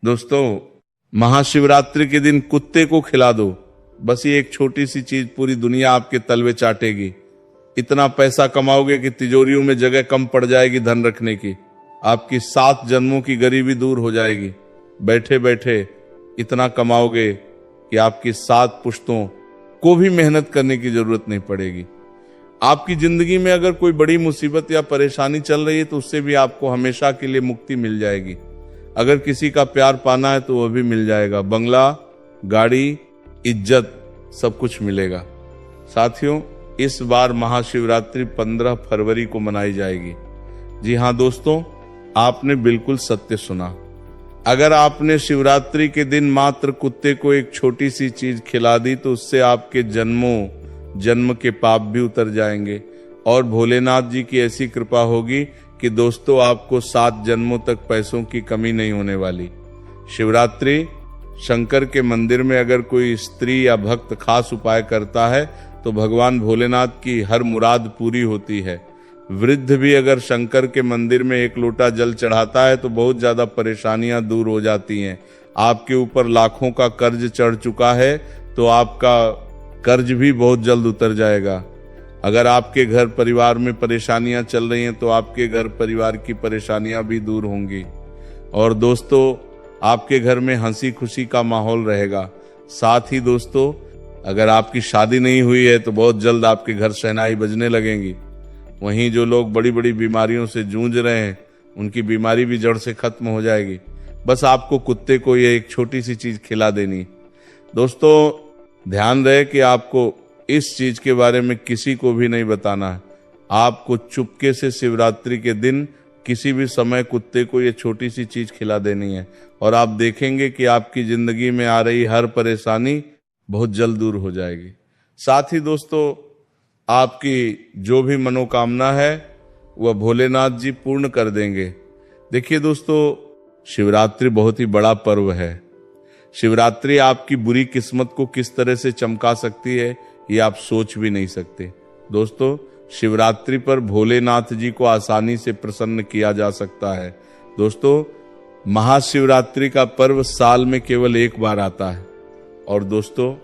दोस्तों, महाशिवरात्रि के दिन कुत्ते को खिला दो, बस ये एक छोटी सी चीज पूरी दुनिया आपके तलवे चाटेगी। इतना पैसा कमाओगे कि तिजोरियों में जगह कम पड़ जाएगी धन रखने की। आपकी 7 जन्मों की गरीबी दूर हो जाएगी। बैठे बैठे इतना कमाओगे कि आपकी 7 पुश्तों को भी मेहनत करने की जरूरत नहीं पड़ेगी। आपकी जिंदगी में अगर कोई बड़ी मुसीबत या परेशानी चल रही है तो उससे भी आपको हमेशा के लिए मुक्ति मिल जाएगी। अगर किसी का प्यार पाना है तो वह भी मिल जाएगा। बंगला, गाड़ी, इज्जत सब कुछ मिलेगा। साथियों, इस बार महाशिवरात्रि 15 फरवरी को मनाई जाएगी। जी हां दोस्तों, आपने बिल्कुल सत्य सुना। अगर आपने शिवरात्रि के दिन मात्र कुत्ते को एक छोटी सी चीज खिला दी तो उससे आपके जन्म के पाप भी उतर जाएंगे और भोलेनाथ जी की ऐसी कृपा होगी कि दोस्तों आपको 7 जन्मों तक पैसों की कमी नहीं होने वाली। शिवरात्रि शंकर के मंदिर में अगर कोई स्त्री या भक्त खास उपाय करता है तो भगवान भोलेनाथ की हर मुराद पूरी होती है। वृद्ध भी अगर शंकर के मंदिर में 1 लोटा जल चढ़ाता है तो बहुत ज्यादा परेशानियां दूर हो जाती हैं। आपके ऊपर लाखों का कर्ज चढ़ चुका है तो आपका कर्ज भी बहुत जल्द उतर जाएगा। अगर आपके घर परिवार में परेशानियां चल रही हैं तो आपके घर परिवार की परेशानियां भी दूर होंगी। और दोस्तों, आपके घर में हंसी खुशी का माहौल रहेगा। साथ ही दोस्तों, अगर आपकी शादी नहीं हुई है तो बहुत जल्द आपके घर शहनाई बजने लगेंगी। वहीं जो लोग बड़ी बड़ी बीमारियों से जूझ रहे हैं उनकी बीमारी भी जड़ से खत्म हो जाएगी। बस आपको कुत्ते को ये एक छोटी सी चीज खिला देनी। दोस्तों, ध्यान रहे कि आपको इस चीज के बारे में किसी को भी नहीं बताना है। आपको चुपके से शिवरात्रि के दिन किसी भी समय कुत्ते को ये छोटी सी चीज खिला देनी है और आप देखेंगे कि आपकी जिंदगी में आ रही हर परेशानी बहुत जल्द दूर हो जाएगी। साथ ही दोस्तों, आपकी जो भी मनोकामना है वह भोलेनाथ जी पूर्ण कर देंगे। देखिए दोस्तों, शिवरात्रि बहुत ही बड़ा पर्व है। शिवरात्रि आपकी बुरी किस्मत को किस तरह से चमका सकती है ये आप सोच भी नहीं सकते। दोस्तों, शिवरात्रि पर भोलेनाथ जी को आसानी से प्रसन्न किया जा सकता है। दोस्तों, महाशिवरात्रि का पर्व साल में केवल 1 बार आता है और दोस्तों,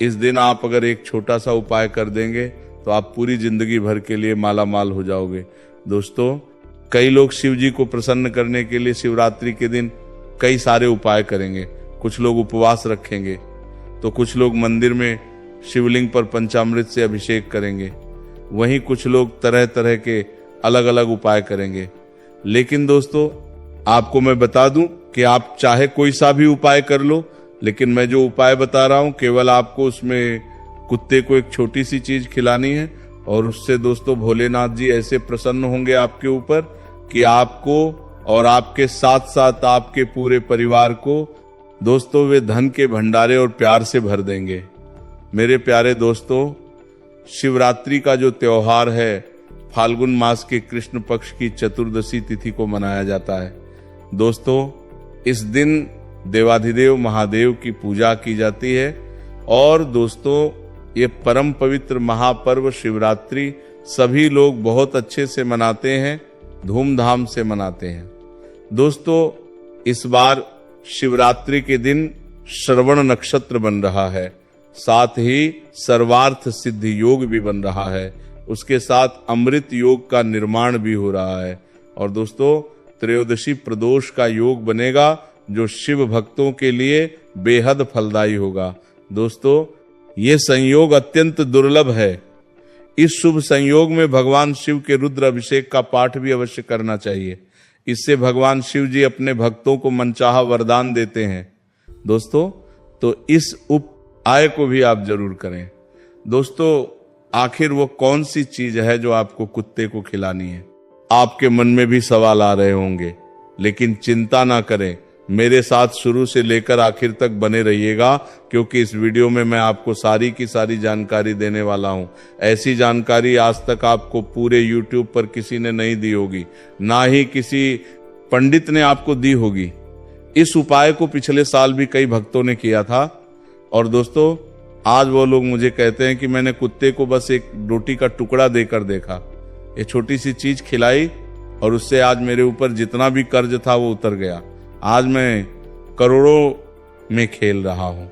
इस दिन आप अगर एक छोटा सा उपाय कर देंगे तो आप पूरी जिंदगी भर के लिए माला माल हो जाओगे। दोस्तों, कई लोग शिव जी को प्रसन्न करने के लिए शिवरात्रि के दिन कई सारे उपाय करेंगे। कुछ लोग उपवास रखेंगे तो कुछ लोग मंदिर में शिवलिंग पर पंचामृत से अभिषेक करेंगे। वहीं कुछ लोग तरह तरह के अलग अलग उपाय करेंगे। लेकिन दोस्तों, आपको मैं बता दूं कि आप चाहे कोई सा भी उपाय कर लो, लेकिन मैं जो उपाय बता रहा हूं केवल आपको उसमें कुत्ते को एक छोटी सी चीज खिलानी है और उससे दोस्तों भोलेनाथ जी ऐसे प्रसन्न होंगे आपके ऊपर कि आपको और आपके साथ साथ आपके पूरे परिवार को दोस्तों वे धन के भंडारे और प्यार से भर देंगे। मेरे प्यारे दोस्तों, शिवरात्रि का जो त्योहार है फाल्गुन मास के कृष्ण पक्ष की चतुर्दशी तिथि को मनाया जाता है। दोस्तों, इस दिन देवाधिदेव महादेव की पूजा की जाती है और दोस्तों ये परम पवित्र महापर्व शिवरात्रि सभी लोग बहुत अच्छे से मनाते हैं, धूमधाम से मनाते हैं। दोस्तों, इस बार शिवरात्रि के दिन श्रवण नक्षत्र बन रहा है, साथ ही सर्वार्थ सिद्धि योग भी बन रहा है, उसके साथ अमृत योग का निर्माण भी हो रहा है और दोस्तों त्रयोदशी प्रदोष का योग बनेगा जो शिव भक्तों के लिए बेहद फलदायी होगा। दोस्तों, ये संयोग अत्यंत दुर्लभ है। इस शुभ संयोग में भगवान शिव के रुद्र अभिषेक का पाठ भी अवश्य करना चाहिए। इससे भगवान शिव जी अपने भक्तों को मनचाहा वरदान देते हैं। दोस्तों, तो इस उपाय को भी आप जरूर करें। दोस्तों, आखिर वो कौन सी चीज है जो आपको कुत्ते को खिलानी है? आपके मन में भी सवाल आ रहे होंगे, लेकिन चिंता ना करें, मेरे साथ शुरू से लेकर आखिर तक बने रहिएगा क्योंकि इस वीडियो में मैं आपको सारी की सारी जानकारी देने वाला हूं। ऐसी जानकारी आज तक आपको पूरे YouTube पर किसी ने नहीं दी होगी, ना ही किसी पंडित ने आपको दी होगी। इस उपाय को पिछले साल भी कई भक्तों ने किया था और दोस्तों आज वो लोग मुझे कहते हैं कि मैंने कुत्ते को बस एक रोटी का टुकड़ा देकर देखा, ये छोटी सी चीज खिलाई और उससे आज मेरे ऊपर जितना भी कर्ज था वो उतर गया। आज मैं करोड़ों में खेल रहा हूं।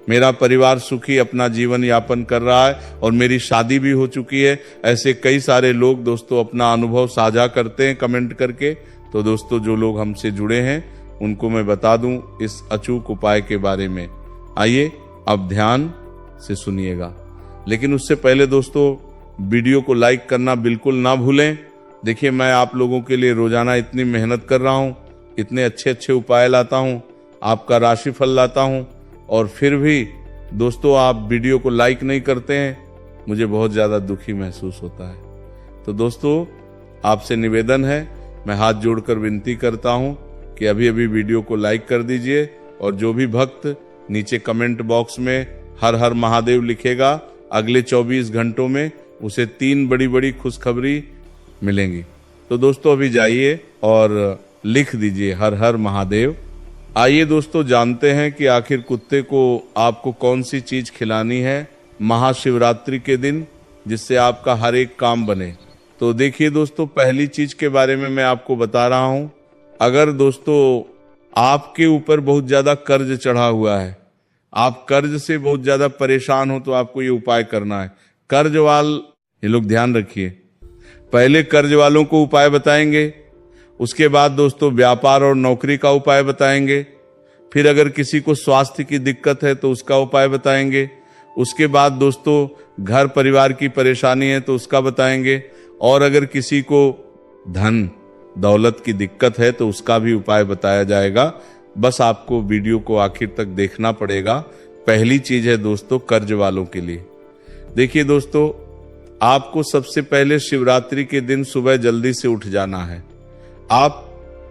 मेरा परिवार सुखी अपना जीवन यापन कर रहा है और मेरी शादी भी हो चुकी है। ऐसे कई सारे लोग दोस्तों अपना अनुभव साझा करते हैं कमेंट करके। तो दोस्तों जो लोग हमसे जुड़े हैं उनको मैं बता दूं इस अचूक उपाय के बारे में। आइए अब ध्यान से सुनिएगा, लेकिन उससे पहले दोस्तों वीडियो को लाइक करना बिल्कुल ना भूलें। देखिए मैं आप लोगों के लिए रोजाना इतनी मेहनत कर रहा हूं, इतने अच्छे अच्छे उपाय लाता हूं, आपका राशिफल लाता हूं, और फिर भी दोस्तों आप वीडियो को लाइक नहीं करते हैं, मुझे बहुत ज्यादा दुखी महसूस होता है। तो दोस्तों आपसे निवेदन है, मैं हाथ जोड़कर विनती करता हूं कि अभी अभी वीडियो को लाइक कर दीजिए, और जो भी भक्त नीचे कमेंट बॉक्स में हर हर महादेव लिखेगा अगले 24 घंटों में उसे 3 बड़ी बड़ी खुशखबरी मिलेंगी। तो दोस्तों अभी जाइए और लिख दीजिए हर हर महादेव। आइए दोस्तों जानते हैं कि आखिर कुत्ते को आपको कौन सी चीज खिलानी है महाशिवरात्रि के दिन, जिससे आपका हर एक काम बने। तो देखिए दोस्तों पहली चीज के बारे में मैं आपको बता रहा हूं। अगर दोस्तों आपके ऊपर बहुत ज्यादा कर्ज चढ़ा हुआ है, आप कर्ज से बहुत ज्यादा परेशान हो, तो आपको ये उपाय करना है। कर्ज वाल ये लोग ध्यान रखिए, पहले कर्ज वालों को उपाय बताएंगे, उसके बाद दोस्तों व्यापार और नौकरी का उपाय बताएंगे, फिर अगर किसी को स्वास्थ्य की दिक्कत है तो उसका उपाय बताएंगे, उसके बाद दोस्तों घर परिवार की परेशानी है तो उसका बताएंगे, और अगर किसी को धन दौलत की दिक्कत है तो उसका भी उपाय बताया जाएगा। बस आपको वीडियो को आखिर तक देखना पड़ेगा। पहली चीज है दोस्तों कर्ज वालों के लिए। देखिए दोस्तों आपको सबसे पहले शिवरात्रि के दिन सुबह जल्दी से उठ जाना है। आप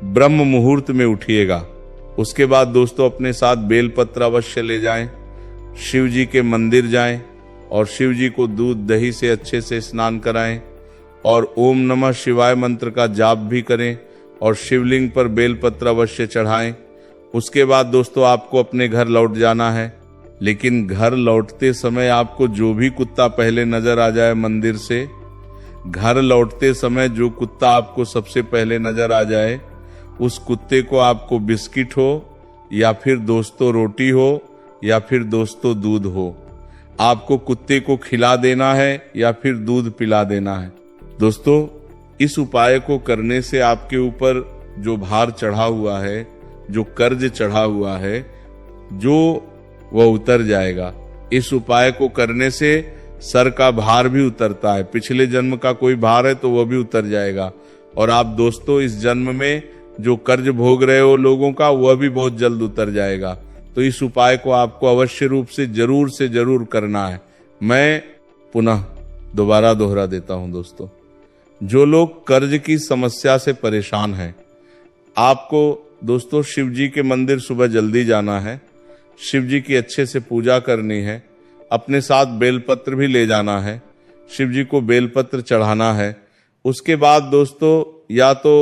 ब्रह्म मुहूर्त में उठिएगा। उसके बाद दोस्तों अपने साथ बेलपत्र अवश्य ले जाएं, शिव जी के मंदिर जाएं और शिव जी को दूध दही से अच्छे से स्नान कराएं, और ओम नमः शिवाय मंत्र का जाप भी करें, और शिवलिंग पर बेलपत्र अवश्य चढ़ाएं। उसके बाद दोस्तों आपको अपने घर लौट जाना है, लेकिन घर लौटते समय आपको जो भी कुत्ता पहले नजर आ जाए मंदिर से, घर लौटते समय जो कुत्ता आपको सबसे पहले नजर आ जाए, उस कुत्ते को आपको बिस्किट हो या फिर दोस्तों रोटी हो या फिर दोस्तों दूध हो, आपको कुत्ते को खिला देना है या फिर दूध पिला देना है। दोस्तों इस उपाय को करने से आपके ऊपर जो भार चढ़ा हुआ है, जो कर्ज चढ़ा हुआ है, जो वह उतर जाएगा। इस उपाय को करने से सर का भार भी उतरता है, पिछले जन्म का कोई भार है तो वह भी उतर जाएगा, और आप दोस्तों इस जन्म में जो कर्ज भोग रहे हो लोगों का, वह भी बहुत जल्द उतर जाएगा। तो इस उपाय को आपको अवश्य रूप से जरूर करना है। मैं पुनः दोबारा दोहरा देता हूं दोस्तों, जो लोग कर्ज की समस्या से परेशान हैं, आपको दोस्तों शिव जी के मंदिर सुबह जल्दी जाना है, शिव जी की अच्छे से पूजा करनी है, अपने साथ बेलपत्र भी ले जाना है, शिव जी को बेलपत्र चढ़ाना है। उसके बाद दोस्तों या तो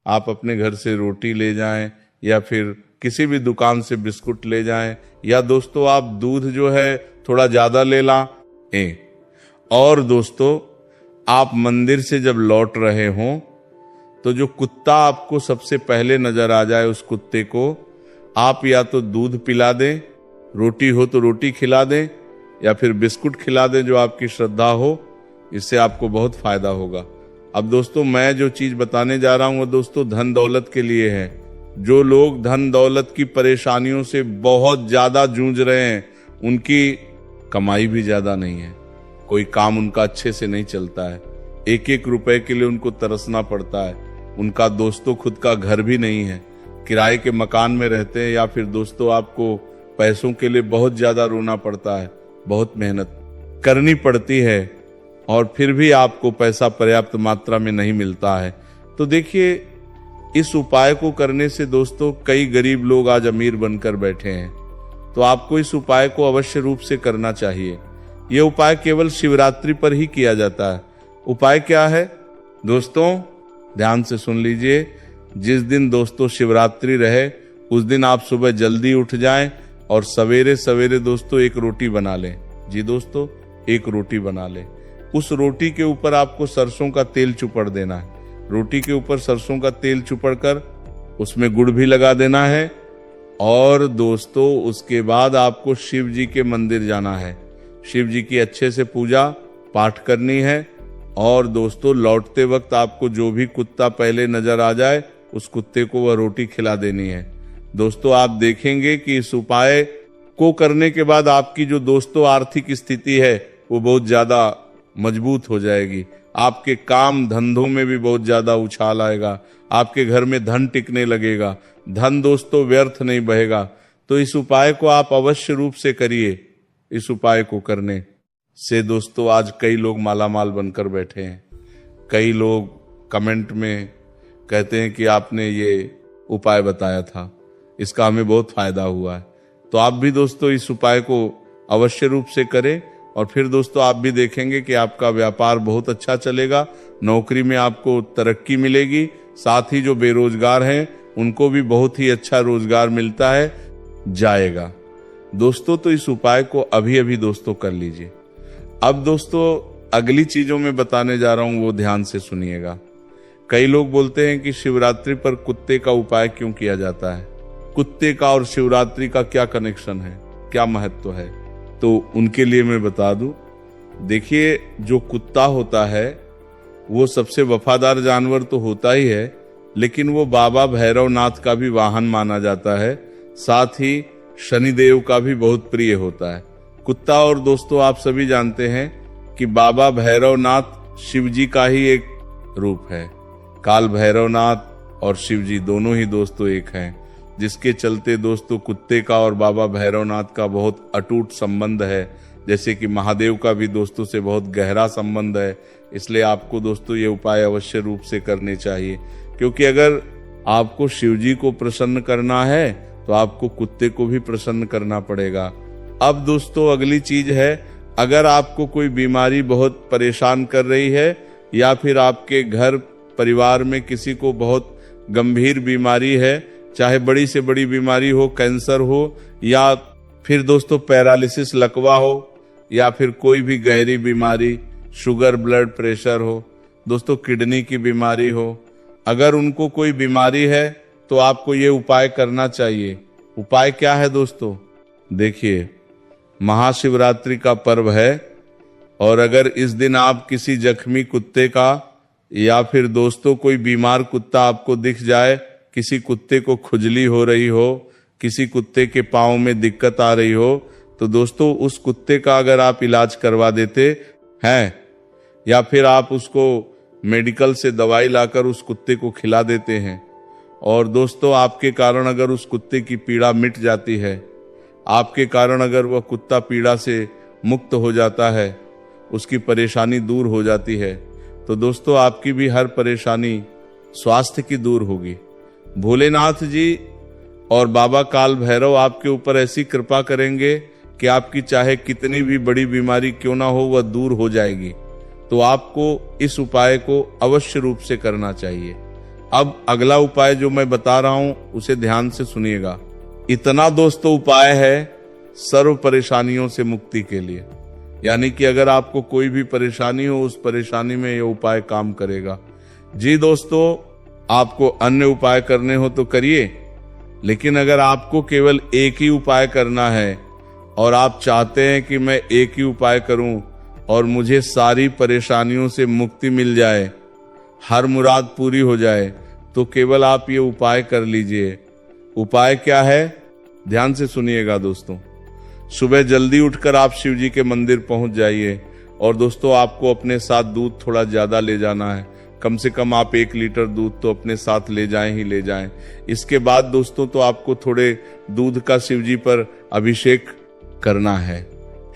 आप अपने घर से रोटी ले जाएं या फिर किसी भी दुकान से बिस्कुट ले जाएं, या दोस्तों आप दूध जो है थोड़ा ज्यादा ले लाएं। और दोस्तों आप मंदिर से जब लौट रहे हों तो जो कुत्ता आपको सबसे पहले नजर आ जाए, उस कुत्ते को आप या तो दूध पिला दें, रोटी हो तो रोटी खिला दें, या फिर बिस्कुट खिला दें जो आपकी श्रद्धा हो। इससे आपको बहुत फायदा होगा। अब दोस्तों मैं जो चीज बताने जा रहा हूं वो दोस्तों धन दौलत के लिए है। जो लोग धन दौलत की परेशानियों से बहुत ज्यादा जूझ रहे हैं, उनकी कमाई भी ज्यादा नहीं है, कोई काम उनका अच्छे से नहीं चलता है, एक एक रुपए के लिए उनको तरसना पड़ता है, उनका दोस्तों खुद का घर भी नहीं है, किराए के मकान में रहते हैं, या फिर दोस्तों आपको पैसों के लिए बहुत ज्यादा रोना पड़ता है, बहुत मेहनत करनी पड़ती है, और फिर भी आपको पैसा पर्याप्त मात्रा में नहीं मिलता है। तो देखिए इस उपाय को करने से दोस्तों कई गरीब लोग आज अमीर बनकर बैठे हैं। तो आपको इस उपाय को अवश्य रूप से करना चाहिए। यह उपाय केवल शिवरात्रि पर ही किया जाता है। उपाय क्या है दोस्तों, ध्यान से सुन लीजिए। जिस दिन दोस्तों शिवरात्रि रहे उस दिन आप सुबह जल्दी उठ जाएं और सवेरे सवेरे दोस्तों एक रोटी बना लें। जी दोस्तों, एक रोटी बना लें। उस रोटी के ऊपर आपको सरसों का तेल चुपड़ देना है। रोटी के ऊपर सरसों का तेल चुपड़ कर उसमें गुड़ भी लगा देना है, और दोस्तों उसके बाद आपको शिव जी के मंदिर जाना है, शिव जी की अच्छे से पूजा पाठ करनी है। और दोस्तों लौटते वक्त आपको जो भी कुत्ता पहले नजर आ जाए उस कुत्ते को वह रोटी खिला देनी है। दोस्तों आप देखेंगे कि इस उपाय को करने के बाद आपकी जो दोस्तों आर्थिक स्थिति है वो बहुत ज्यादा मजबूत हो जाएगी। आपके काम धंधों में भी बहुत ज्यादा उछाल आएगा, आपके घर में धन टिकने लगेगा, धन दोस्तों व्यर्थ नहीं बहेगा। तो इस उपाय को आप अवश्य रूप से करिए। इस उपाय को करने से दोस्तों आज कई लोग मालामाल बनकर बैठे हैं। कई लोग कमेंट में कहते हैं कि आपने ये उपाय बताया था, इसका हमें बहुत फायदा हुआ है। तो आप भी दोस्तों इस उपाय को अवश्य रूप से करें और फिर दोस्तों आप भी देखेंगे कि आपका व्यापार बहुत अच्छा चलेगा, नौकरी में आपको तरक्की मिलेगी, साथ ही जो बेरोजगार हैं उनको भी बहुत ही अच्छा रोजगार मिलता है जाएगा। दोस्तों तो इस उपाय को अभी अभी दोस्तों कर लीजिए। अब दोस्तों अगली चीजों में बताने जा रहा हूं वो ध्यान से सुनिएगा। कई लोग बोलते हैं कि शिवरात्रि पर कुत्ते का उपाय क्यों किया जाता है, कुत्ते का और शिवरात्रि का क्या कनेक्शन है, क्या महत्व है। तो उनके लिए मैं बता दूं, देखिए जो कुत्ता होता है वो सबसे वफादार जानवर तो होता ही है, लेकिन वो बाबा भैरवनाथ का भी वाहन माना जाता है, साथ ही शनिदेव का भी बहुत प्रिय होता है कुत्ता। और दोस्तों आप सभी जानते हैं कि बाबा भैरवनाथ शिव जी का ही एक रूप है। काल भैरवनाथ और शिव जी दोनों ही दोस्तों एक हैं, जिसके चलते दोस्तों कुत्ते का और बाबा भैरवनाथ का बहुत अटूट संबंध है। जैसे कि महादेव का भी दोस्तों से बहुत गहरा संबंध है। इसलिए आपको दोस्तों ये उपाय अवश्य रूप से करने चाहिए, क्योंकि अगर आपको शिव जी को प्रसन्न करना है तो आपको कुत्ते को भी प्रसन्न करना पड़ेगा। अब दोस्तों अगली चीज है, अगर आपको कोई बीमारी बहुत परेशान कर रही है या फिर आपके घर परिवार में किसी को बहुत गंभीर बीमारी है, चाहे बड़ी से बड़ी बीमारी हो, कैंसर हो या फिर दोस्तों पैरालिसिस लकवा हो या फिर कोई भी गहरी बीमारी, शुगर ब्लड प्रेशर हो, दोस्तों किडनी की बीमारी हो, अगर उनको कोई बीमारी है तो आपको ये उपाय करना चाहिए। उपाय क्या है दोस्तों, देखिए महाशिवरात्रि का पर्व है और अगर इस दिन आप किसी जख्मी कुत्ते का या फिर दोस्तों कोई बीमार कुत्ता आपको दिख जाए, किसी कुत्ते को खुजली हो रही हो, किसी कुत्ते के पांव में दिक्कत आ रही हो, तो दोस्तों उस कुत्ते का अगर आप इलाज करवा देते हैं या फिर आप उसको मेडिकल से दवाई लाकर उस कुत्ते को खिला देते हैं और दोस्तों आपके कारण अगर उस कुत्ते की पीड़ा मिट जाती है, आपके कारण अगर वह कुत्ता पीड़ा से मुक्त हो जाता है, उसकी परेशानी दूर हो जाती है, तो दोस्तों आपकी भी हर परेशानी स्वास्थ्य की दूर होगी। भोलेनाथ जी और बाबा काल भैरव आपके ऊपर ऐसी कृपा करेंगे कि आपकी चाहे कितनी भी बड़ी बीमारी क्यों ना हो वह दूर हो जाएगी। तो आपको इस उपाय को अवश्य रूप से करना चाहिए। अब अगला उपाय जो मैं बता रहा हूं उसे ध्यान से सुनिएगा। इतना दोस्तों उपाय है सर्व परेशानियों से मुक्ति के लिए, यानी कि अगर आपको कोई भी परेशानी हो उस परेशानी में यह उपाय काम करेगा। जी दोस्तों आपको अन्य उपाय करने हो तो करिए, लेकिन अगर आपको केवल एक ही उपाय करना है और आप चाहते हैं कि मैं एक ही उपाय करूं और मुझे सारी परेशानियों से मुक्ति मिल जाए, हर मुराद पूरी हो जाए, तो केवल आप ये उपाय कर लीजिए। उपाय क्या है, ध्यान से सुनिएगा दोस्तों। सुबह जल्दी उठकर आप शिव जी के मंदिर पहुंच जाइए और दोस्तों आपको अपने साथ दूध थोड़ा ज्यादा ले जाना है, कम से कम आप 1 लीटर दूध तो अपने साथ ले जाएं ही ले जाएं। इसके बाद दोस्तों तो आपको थोड़े दूध का शिव जी पर अभिषेक करना है।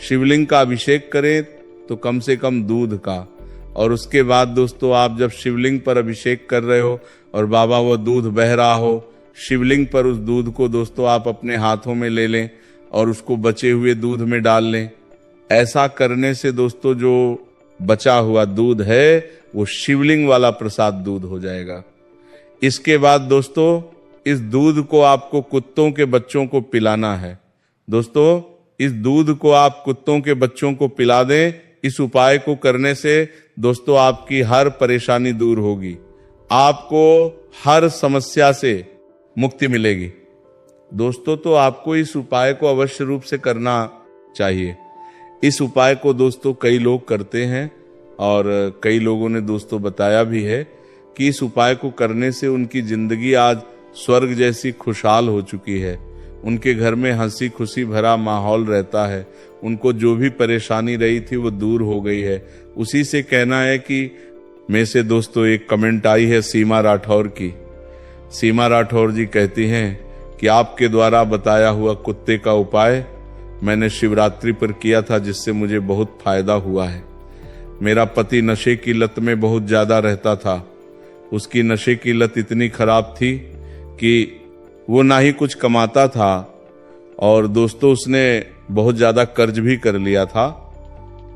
शिवलिंग का अभिषेक करें तो कम से कम दूध का, और उसके बाद दोस्तों आप जब शिवलिंग पर अभिषेक कर रहे हो और बाबा वो दूध बह रहा हो, शिवलिंग पर उस दूध को दोस्तों आप अपने हाथों में ले लें और उसको बचे हुए दूध में डाल लें। ऐसा करने से दोस्तों जो बचा हुआ दूध है वो शिवलिंग वाला प्रसाद दूध हो जाएगा। इसके बाद दोस्तों इस दूध को आपको कुत्तों के बच्चों को पिलाना है। दोस्तों इस दूध को आप कुत्तों के बच्चों को पिला दें। इस उपाय को करने से दोस्तों आपकी हर परेशानी दूर होगी, आपको हर समस्या से मुक्ति मिलेगी। दोस्तों, तो आपको इस उपाय को अवश्य रूप से करना चाहिए। इस उपाय को दोस्तों कई लोग करते हैं और कई लोगों ने दोस्तों बताया भी है कि इस उपाय को करने से उनकी जिंदगी आज स्वर्ग जैसी खुशहाल हो चुकी है। उनके घर में हंसी खुशी भरा माहौल रहता है। उनको जो भी परेशानी रही थी वो दूर हो गई है। उसी से कहना है कि में से दोस्तों एक कमेंट आई है सीमा राठौर की। सीमा राठौर जी कहती हैं कि आपके द्वारा बताया हुआ कुत्ते का उपाय मैंने शिवरात्रि पर किया था, जिससे मुझे बहुत फायदा हुआ है। मेरा पति नशे की लत में बहुत ज्यादा रहता था। उसकी नशे की लत इतनी खराब थी कि वो ना ही कुछ कमाता था और दोस्तों उसने बहुत ज्यादा कर्ज भी कर लिया था।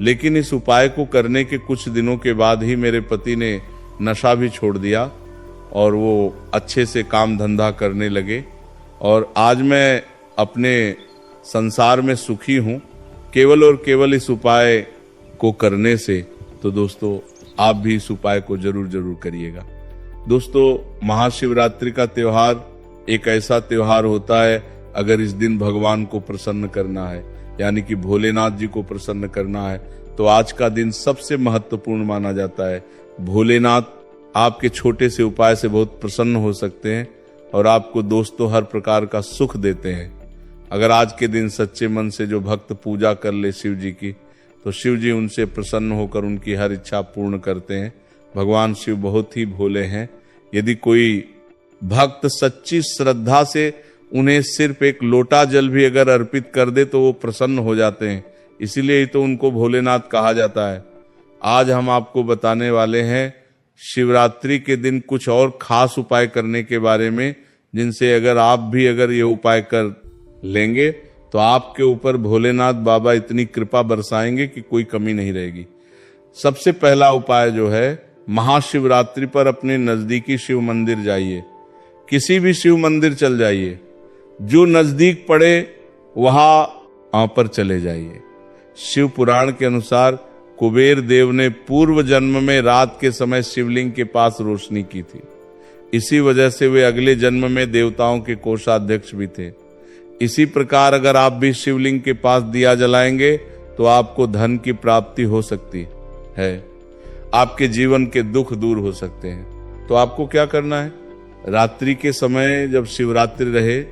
लेकिन इस उपाय को करने के कुछ दिनों के बाद ही मेरे पति ने नशा भी छोड़ दिया और वो अच्छे से काम धंधा करने लगे और आज मैं अपने संसार में सुखी हूं, केवल और केवल इस उपाय को करने से। तो दोस्तों आप भी इस उपाय को जरूर करिएगा। दोस्तों, महाशिवरात्रि का त्योहार एक ऐसा त्योहार होता है, अगर इस दिन भगवान को प्रसन्न करना है, यानी कि भोलेनाथ जी को प्रसन्न करना है, तो आज का दिन सबसे महत्वपूर्ण माना जाता है। भोलेनाथ आपके छोटे से उपाय से बहुत प्रसन्न हो सकते हैं और आपको दोस्तों हर प्रकार का सुख देते हैं। अगर आज के दिन सच्चे मन से जो भक्त पूजा कर ले शिव जी की, तो शिव जी उनसे प्रसन्न होकर उनकी हर इच्छा पूर्ण करते हैं। भगवान शिव बहुत ही भोले हैं। यदि कोई भक्त सच्ची श्रद्धा से उन्हें सिर्फ एक लोटा जल भी अगर अर्पित कर दे तो वो प्रसन्न हो जाते हैं। इसीलिए ही तो उनको भोलेनाथ कहा जाता है। आज हम आपको बताने वाले हैं शिवरात्रि के दिन कुछ और खास उपाय करने के बारे में, जिनसे अगर ये उपाय कर लेंगे तो आपके ऊपर भोलेनाथ बाबा इतनी कृपा बरसाएंगे कि कोई कमी नहीं रहेगी। सबसे पहला उपाय जो है, महाशिवरात्रि पर अपने नजदीकी शिव मंदिर जाइए। किसी भी शिव मंदिर चल जाइए, जो नजदीक पड़े वहां पर चले जाइए। शिव पुराण के अनुसार कुबेर देव ने पूर्व जन्म में रात के समय शिवलिंग के पास रोशनी की थी। इसी वजह से वे अगले जन्म में देवताओं के कोषाध्यक्ष भी थे। इसी प्रकार अगर आप भी शिवलिंग के पास दिया जलाएंगे तो आपको धन की प्राप्ति हो सकती है, आपके जीवन के दुख दूर हो सकते हैं। तो आपको क्या करना है, रात्रि के समय जब शिवरात्रि रहे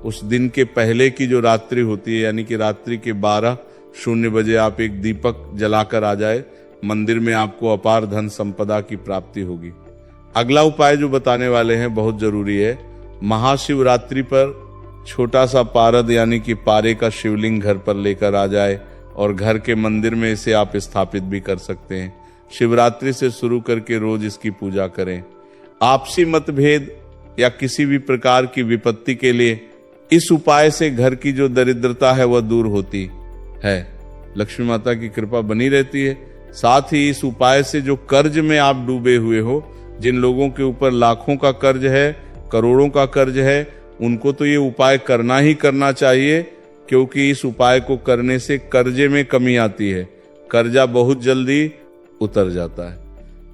उस दिन के पहले की जो रात्रि होती है, यानी कि रात्रि के 12:00 बजे आप एक दीपक जलाकर आ जाए। मंदिर में आपको अपार धन संपदा की प्राप्ति होगी। अगला उपाय जो बताने वाले हैं बहुत जरूरी है। महाशिवरात्रि पर छोटा सा पारद यानी कि पारे का शिवलिंग घर पर लेकर आ जाए और घर के मंदिर में इसे आप स्थापित भी कर सकते हैं। शिवरात्रि से शुरू करके रोज इसकी पूजा करें। आपसी मतभेद या किसी भी प्रकार की विपत्ति के लिए इस उपाय से घर की जो दरिद्रता है वह दूर होती है। लक्ष्मी माता की कृपा बनी रहती है। साथ ही इस उपाय से जो कर्ज में आप डूबे हुए हो, जिन लोगों के ऊपर लाखों का कर्ज है, करोड़ों का कर्ज है, उनको तो ये उपाय करना ही करना चाहिए, क्योंकि इस उपाय को करने से कर्जे में कमी आती है। कर्जा बहुत जल्दी उतर जाता है।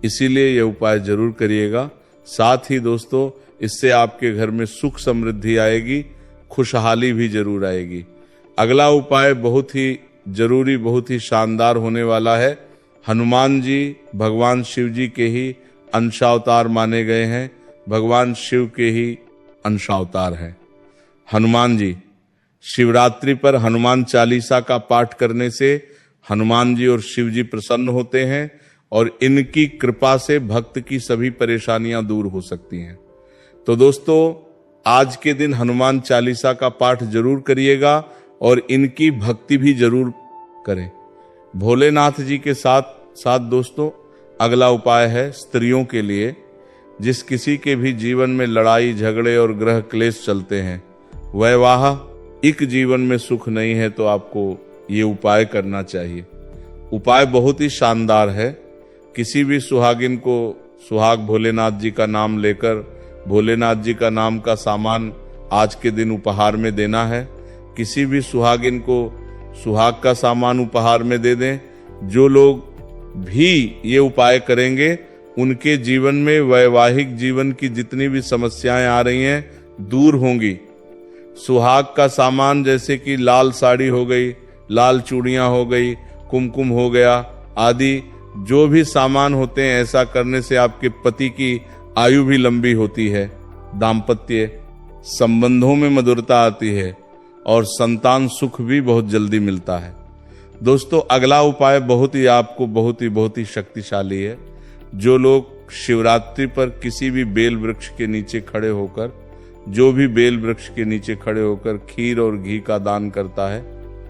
इसीलिए यह उपाय जरूर करिएगा। साथ ही दोस्तों, इससे आपके घर में सुख समृद्धि आएगी, खुशहाली भी जरूर आएगी। अगला उपाय बहुत ही जरूरी, बहुत ही शानदार होने वाला है। हनुमान जी भगवान शिव जी के ही अंशावतार माने गए हैं। भगवान शिव के ही अंशावतार हैं हनुमान जी। शिवरात्रि पर हनुमान चालीसा का पाठ करने से हनुमान जी और शिव जी प्रसन्न होते हैं और इनकी कृपा से भक्त की सभी परेशानियां दूर हो सकती हैं। तो दोस्तों, आज के दिन हनुमान चालीसा का पाठ जरूर करिएगा और इनकी भक्ति भी जरूर करें। भोलेनाथ जी के साथ साथ दोस्तों, अगला उपाय है स्त्रियों के लिए। जिस किसी के भी जीवन में लड़ाई झगड़े और ग्रह क्लेश चलते हैं, वैवाहिक जीवन में सुख नहीं है, तो आपको ये उपाय करना चाहिए। उपाय बहुत ही शानदार है। किसी भी सुहागिन को सुहाग भोलेनाथ जी का नाम लेकर भोलेनाथ जी का नाम का सामान आज के दिन उपहार में देना है। किसी भी सुहागिन को सुहाग का सामान उपहार में दे दें। जो लोग भी ये उपाय करेंगे उनके जीवन में वैवाहिक जीवन की जितनी भी समस्याएं आ रही हैं दूर होंगी। सुहाग का सामान जैसे कि लाल साड़ी हो गई, लाल चूड़ियां हो गई, कुमकुम हो गया आदि जो भी सामान होते हैं, ऐसा करने से आपके पति की आयु भी लंबी होती है, दाम्पत्य संबंधों में मधुरता आती है और संतान सुख भी बहुत जल्दी मिलता है। दोस्तों, अगला उपाय बहुत ही शक्तिशाली है। जो लोग शिवरात्रि पर किसी भी बेल वृक्ष के नीचे खड़े होकर, खीर और घी का दान करता है,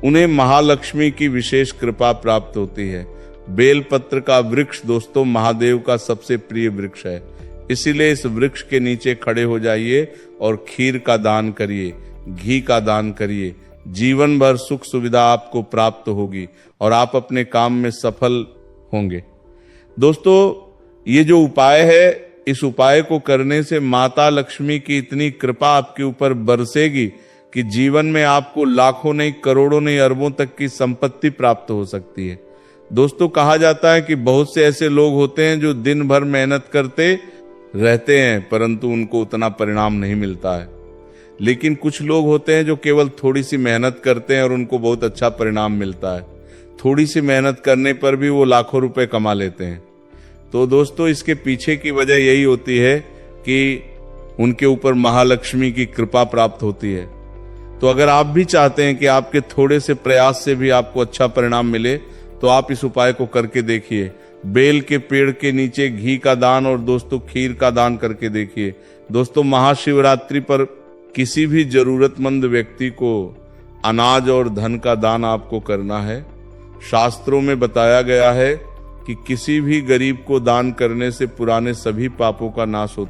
उन्हें महालक्ष्मी की विशेष कृपा प्राप्त होती है। बेल पत्र का वृक्ष दोस्तों महादेव का सबसे प्रिय वृक्ष है, इसीलिए इस वृक्ष के नीचे खड़े हो जाइए और खीर का दान करिए, घी का दान करिए। जीवन भर सुख सुविधा आपको प्राप्त होगी और आप अपने काम में सफल होंगे। दोस्तों, ये जो उपाय है, इस उपाय को करने से माता लक्ष्मी की इतनी कृपा आपके ऊपर बरसेगी कि जीवन में आपको लाखों नहीं, करोड़ों नहीं, अरबों तक की संपत्ति प्राप्त हो सकती है। दोस्तों, कहा जाता है कि बहुत से ऐसे लोग होते हैं जो दिन भर मेहनत करते रहते हैं परंतु उनको उतना परिणाम नहीं मिलता है, लेकिन कुछ लोग होते हैं जो केवल थोड़ी सी मेहनत करते हैं और उनको बहुत अच्छा परिणाम मिलता है। थोड़ी सी मेहनत करने पर भी वो लाखों रुपए कमा लेते हैं। तो दोस्तों, इसके पीछे की वजह यही होती है कि उनके ऊपर महालक्ष्मी की कृपा प्राप्त होती है। तो अगर आप भी चाहते हैं कि आपके थोड़े से प्रयास से भी आपको अच्छा परिणाम मिले, तो आप इस उपाय को करके देखिए। बेल के पेड़ के नीचे घी का दान और दोस्तों खीर का दान करके देखिए। दोस्तों, महाशिवरात्रि पर किसी भी जरूरतमंद व्यक्ति को अनाज और धन का दान आपको करना है। शास्त्रों में बताया गया है कि किसी भी गरीब को दान करने से पुराने सभी पापों का नाश होता है।